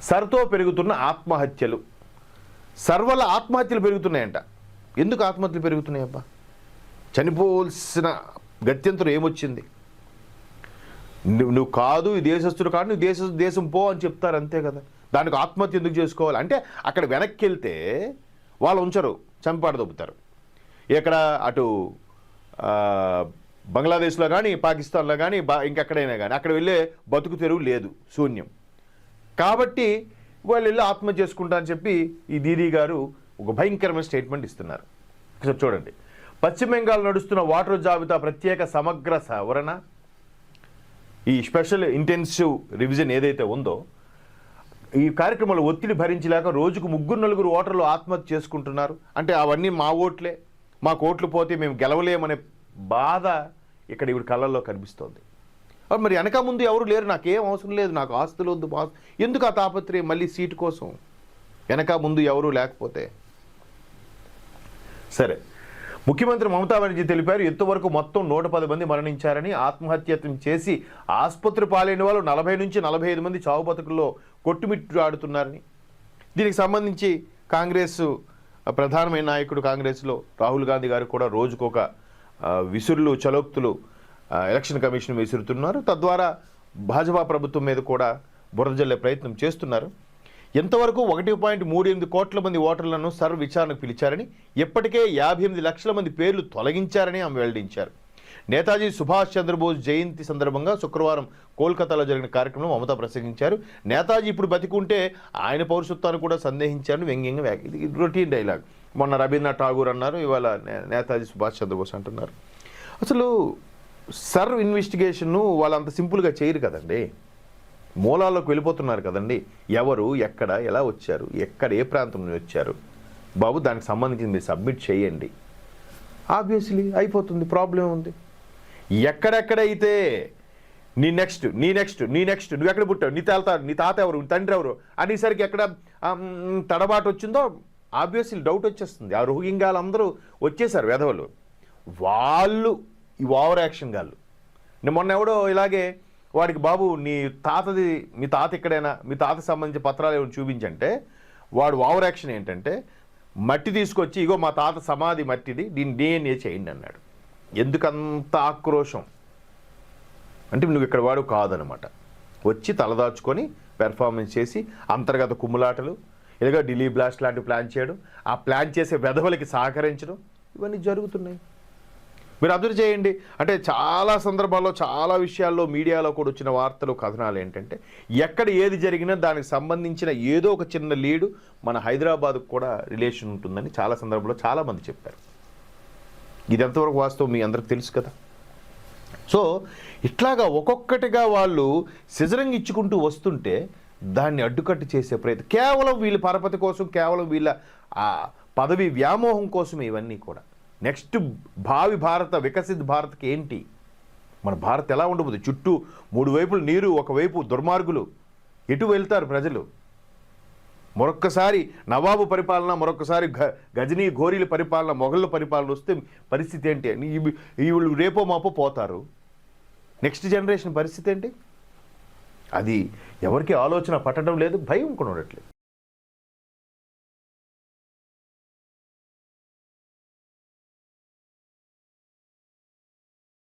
సర్తో పెరుగుతున్న ఆత్మహత్యలు, సర్వల ఆత్మహత్యలు పెరుగుతున్నాయంట. ఎందుకు ఆత్మహత్యలు పెరుగుతున్నాయబ్బా? చనిపోవలసిన గత్యంతరం ఏమొచ్చింది? నువ్వు కాదు, ఈ దేశస్తుడు కాదు, నువ్వు దేశం పో అని చెప్తారు, అంతే కదా. దానికి ఆత్మహత్య ఎందుకు చేసుకోవాలి అంటే అక్కడ వెనక్కి వెళ్తే వాళ్ళు ఉంచరు, చంపాడు దొబ్బుతారు. ఇక్కడ అటు బంగ్లాదేశ్లో కానీ పాకిస్తాన్లో కానీ ఇంకెక్కడైనా కానీ అక్కడ వెళ్ళే బతుకు తెరువు లేదు, శూన్యం. కాబట్టి వాళ్ళు వెళ్ళి ఆత్మహత్య చేసుకుంటా అని చెప్పి ఈ దీదీ గారు ఒక భయంకరమైన స్టేట్మెంట్ ఇస్తున్నారు. చూడండి, పశ్చిమ బెంగాల్ నడుస్తున్న ఓటర్ జాబితా ప్రత్యేక సమగ్ర సవరణ, ఈ స్పెషల్ ఇంటెన్సివ్ రివిజన్ ఏదైతే ఉందో, ఈ కార్యక్రమంలో ఒత్తిడి భరించలేక రోజుకు 3-4 ఓటర్లు ఆత్మహత్య చేసుకుంటున్నారు. అంటే అవన్నీ మా ఓట్లే, మాకు ఓట్లు పోతే మేము గెలవలేమనే బాధ ఇక్కడ ఇవి కళ్ళల్లో కనిపిస్తోంది. మరి వెనక ముందు ఎవరు లేరు, నాకేం అవసరం లేదు, నాకు ఆస్తులు వద్దు, ఎందుకు ఆ తాపత్రయం మళ్ళీ సీటు కోసం? వెనక ముందు ఎవరు లేకపోతే సరే. ముఖ్యమంత్రి మమతా బెనర్జీ తెలిపారు, ఇంతవరకు మొత్తం 110 మంది మరణించారని. ఆత్మహత్యను చేసి ఆసుపత్రి పాలైన వాళ్ళు 40 నుంచి 45 మంది చావు బతుకుల్లో కొట్టుమిట్టాడుతున్నారని. దీనికి సంబంధించి కాంగ్రెస్ ప్రధానమైన నాయకుడు కాంగ్రెస్లో రాహుల్ గాంధీ గారు కూడా రోజుకొక విసురులు చలోక్తులు ఎలక్షన్ కమిషన్ విసురుతున్నారు. తద్వారా భాజపా ప్రభుత్వం మీద కూడా బురద జల్లే ప్రయత్నం చేస్తున్నారు. ఎంతవరకు 1.38 కోట్ల మంది ఓటర్లను సర్వ విచారణకు పిలిచారని, ఇప్పటికే 58 లక్షల మంది పేర్లు తొలగించారని ఆమె వెల్లడించారు. నేతాజీ సుభాష్ చంద్రబోస్ జయంతి సందర్భంగా శుక్రవారం కోల్కతాలో జరిగిన కార్యక్రమంలో మమతా ప్రసంగించారు. నేతాజీ ఇప్పుడు బతికుంటే ఆయన పౌరుషత్వాన్ని కూడా సందేహించారని వ్యంగ్యంగా ఇది రొటీన్ డైలాగ్. మొన్న రవీంద్రనాథ్ ఠాగూర్ అన్నారు, ఇవాళ నేతాజీ సుభాష్ చంద్రబోస్ అంటున్నారు. అసలు సర్వ్ ఇన్వెస్టిగేషన్ను వాళ్ళు అంత సింపుల్గా చేయరు కదండి, మూలాల్లోకి వెళ్ళిపోతున్నారు కదండి. ఎవరు ఎక్కడ ఎలా వచ్చారు, ఎక్కడ ఏ ప్రాంతం నుంచి వచ్చారు బాబు, దానికి సంబంధించి మీరు సబ్మిట్ చేయండి, ఆబ్వియస్లీ అయిపోతుంది. ప్రాబ్లం ఉంది. ఎక్కడెక్కడైతే నీ నెక్స్ట్ నువ్వు ఎక్కడ పుట్టావు, నీ తాత ఎవరు, తండ్రి ఎవరు అనేసరికి ఎక్కడ తడబాటు వచ్చిందో ఆబ్వియస్లీ డౌట్ వచ్చేస్తుంది. ఆ రోహింగ్యాలు అందరూ వచ్చేసారు వెధవలు, వాళ్ళు ఈ ఓవర్ యాక్షన్ గాళ్ళు. మొన్న ఎవడో ఇలాగే వాడికి, బాబు మీ తాత ఇక్కడైనా, మీ తాతకు సంబంధించిన పత్రాలు ఏమైనా చూపించంటే వాడు ఓవర్ యాక్షన్ ఏంటంటే మట్టి తీసుకొచ్చి, ఇగో మా తాత సమాధి మట్టిది, దీన్ని DNA చేయండి అన్నాడు. ఎందుకంత ఆక్రోశం అంటే నువ్వు ఇక్కడ వాడు కాదనమాట. వచ్చి తలదాచుకొని పెర్ఫార్మెన్స్ చేసి అంతర్గత కుమ్ములాటలు, ఇలాగ ఢిల్లీ బ్లాస్ట్ లాంటివి ప్లాన్ చేయడం, ఆ ప్లాన్ చేసే వెధవలకి సహకరించడం, ఇవన్నీ జరుగుతున్నాయి. మీరు అబ్జర్వ్ చేయండి. అంటే చాలా సందర్భాల్లో చాలా విషయాల్లో మీడియాలో కూడా వచ్చిన వార్తలు కథనాలు ఏంటంటే ఎక్కడ ఏది జరిగినా దానికి సంబంధించిన ఏదో ఒక చిన్న లీడు మన హైదరాబాద్కు కూడా రిలేషన్ ఉంటుందని చాలా సందర్భంలో చాలామంది చెప్పారు. ఇది ఎంతవరకు వాస్తవం మీ అందరికి తెలుసు కదా. సో ఇట్లాగా ఒక్కొక్కటిగా వాళ్ళు సిజరింగ్ ఇచ్చుకుంటూ వస్తుంటే దాన్ని అడ్డుకట్టు చేసే ప్రయత్నం, కేవలం వీళ్ళ పరపతి కోసం, కేవలం వీళ్ళ పదవి వ్యామోహం కోసం ఇవన్నీ కూడా. నెక్స్ట్ భావి భారత, వికసిత్ భారత్కి ఏంటి, మన భారత్ ఎలా ఉండబోతుంది? చుట్టూ 3 వైపులు నీరు, ఒకవైపు దుర్మార్గులు, ఎటు వెళ్తారు ప్రజలు? మరొక్కసారి నవాబు పరిపాలన, మరొకసారి గజనీ ఘోరీల పరిపాలన, మొఘళ్ళ పరిపాలన వస్తే పరిస్థితి ఏంటి అని వీళ్ళు రేపో మాపో పోతారు. నెక్స్ట్ జనరేషన్ పరిస్థితి ఏంటి? అది ఎవరికి ఆలోచన పట్టడం లేదు, భయం కూడా ఉండట్లేదు.